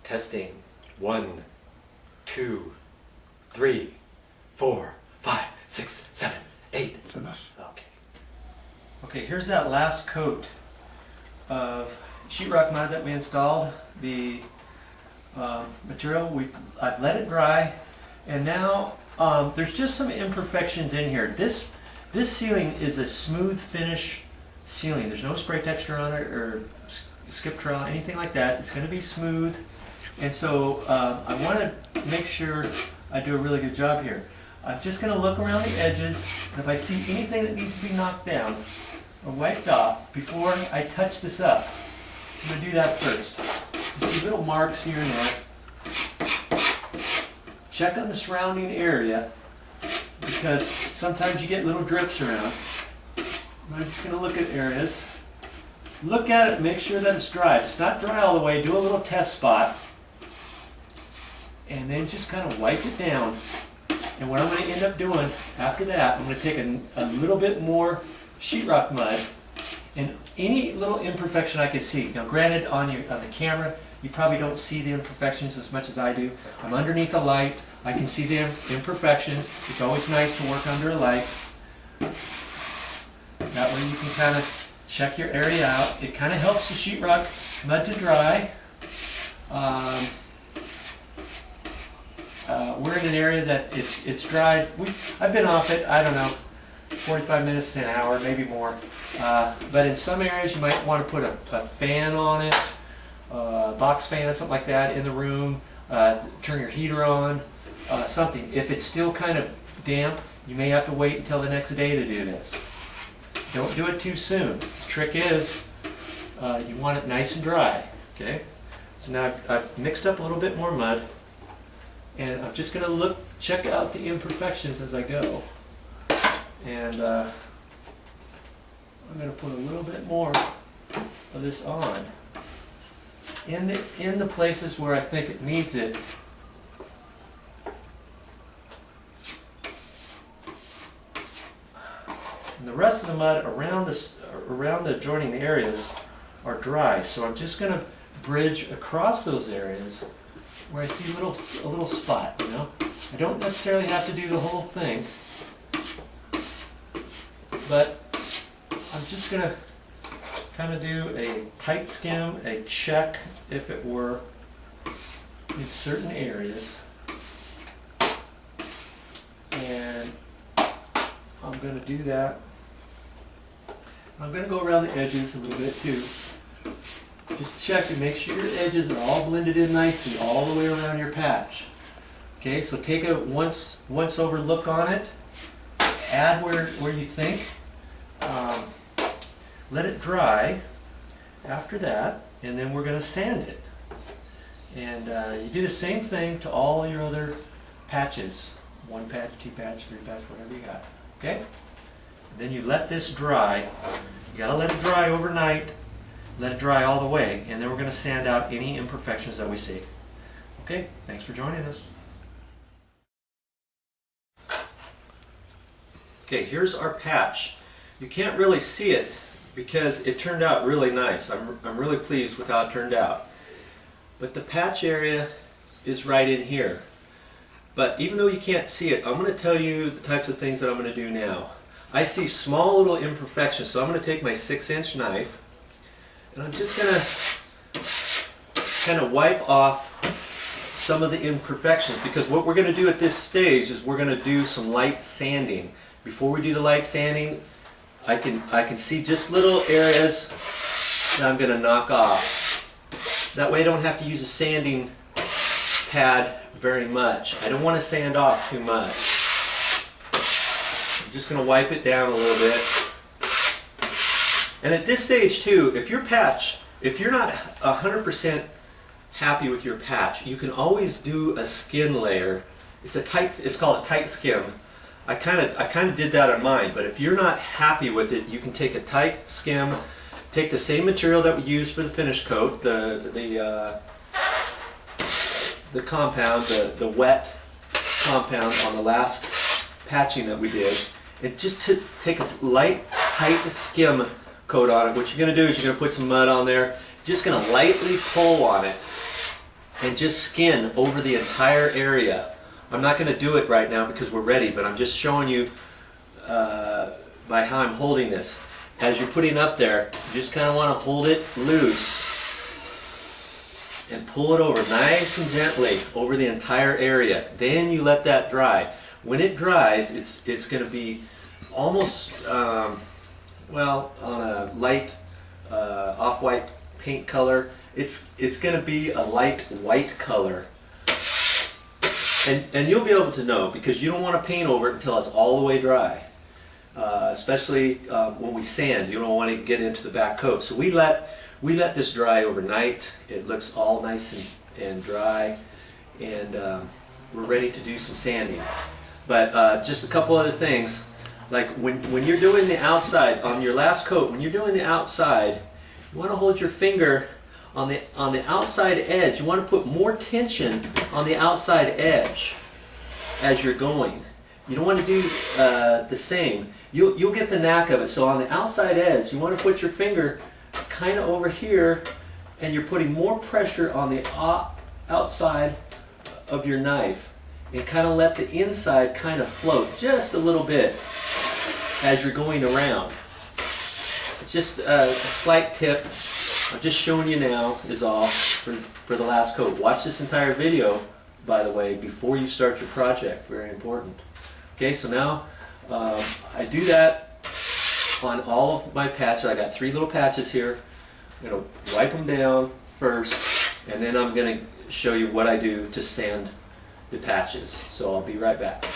Testing. 1, 2, 3, 4, 5, 6, 7, 8. It's enough. Okay. Okay, here's that last coat of sheetrock mud that we installed. The material, I've let it dry, and now there's just some imperfections in here. This ceiling is a smooth finish ceiling. There's no spray texture on it or skip trowel, anything like that. It's going to be smooth, and so I want to make sure I do a really good job here. I'm just going to look around the edges, and if I see anything that needs to be knocked down or wiped off before I touch this up, I'm going to do that first. You see little marks here and there. Check on the surrounding area, because sometimes you get little drips around. I'm just going to look at areas. Look at it, make sure that it's dry. If it's not dry all the way, do a little test spot. And then just kind of wipe it down. And what I'm going to end up doing after that, I'm going to take a little bit more sheetrock mud, and any little imperfection I can see. Now granted, on the camera, you probably don't see the imperfections as much as I do. I'm underneath a light. I can see the imperfections. It's always nice to work under a light. That way you can kind of check your area out. It kind of helps the sheetrock mud to dry. We're in an area that it's dried. I've been off it, I don't know, 45 minutes to an hour, maybe more. But in some areas you might want to put a fan on it, a box fan, something like that in the room, turn your heater on, something. If it's still kind of damp, you may have to wait until the next day to do this. Don't do it too soon. The trick is you want it nice and dry. Okay. So now I've mixed up a little bit more mud, and I'm just going to check out the imperfections as I go. And I'm going to put a little bit more of this on in the places where I think it needs it. And the rest of the mud around the adjoining areas are dry, so I'm just going to bridge across those areas where I see a little spot. You know, I don't necessarily have to do the whole thing, but I'm just going to kind of do a tight skim, a check, if it were, in certain areas, and I'm going to do that. I'm going to go around the edges a little bit too. Just check and make sure your edges are all blended in nicely all the way around your patch. Okay, so take a once over look on it, add where you think, let it dry after that, and then we're going to sand it. And you do the same thing to all your other patches. 1 patch, 2 patch, 3 patch, whatever you got. Okay? And then you let this dry. You got to let it dry overnight. Let it dry all the way, and then we're going to sand out any imperfections that we see. Okay, thanks for joining us. Okay, here's our patch. You can't really see it because it turned out really nice. I'm really pleased with how it turned out. But the patch area is right in here. But even though you can't see it, I'm going to tell you the types of things that I'm going to do now. I see small little imperfections, so I'm going to take my 6-inch knife, and I'm just going to kind of wipe off some of the imperfections, because what we're going to do at this stage is we're going to do some light sanding. Before we do the light sanding, I can see just little areas that I'm going to knock off. That way I don't have to use a sanding pad very much. I don't want to sand off too much. I'm just going to wipe it down a little bit. And at this stage too, if you're not 100% happy with your patch, you can always do a skin layer. It's called a tight skim. I kind of did that on mine, but if you're not happy with it, you can take a tight skim, take the same material that we used for the finish coat, the compound, the wet compound on the last patching that we did, and just to take a light, tight skim coat on it. What you're going to do is you're going to put some mud on there, just going to lightly pull on it, and just skin over the entire area. I'm not going to do it right now because we're ready, but I'm just showing you by how I'm holding this. As you're putting it up there, you just kind of want to hold it loose and pull it over nice and gently over the entire area. Then you let that dry. When it dries, it's going to be almost, well, on a light off-white paint color. It's going to be a light white color. And you'll be able to know because you don't want to paint over it until it's all the way dry. Especially when we sand, you don't want to get into the back coat. So we let this dry overnight. It looks all nice and dry, and we're ready to do some sanding. But just a couple other things, like when you're doing the outside on your last coat, when you're doing the outside, you want to hold your finger on the outside edge. You want to put more tension on the outside edge as you're going. You don't want to do the same. You'll get the knack of it. So on the outside edge, you want to put your finger kind of over here, and you're putting more pressure on the outside of your knife, and kind of let the inside kind of float just a little bit as you're going around. It's just a slight tip. I'm just showing you now is all for the last coat. Watch this entire video, by the way, before you start your project. Very important. Okay, so now I do that on all of my patches. I got 3 little patches here. I'm going to wipe them down first, and then I'm going to show you what I do to sand the patches. So I'll be right back.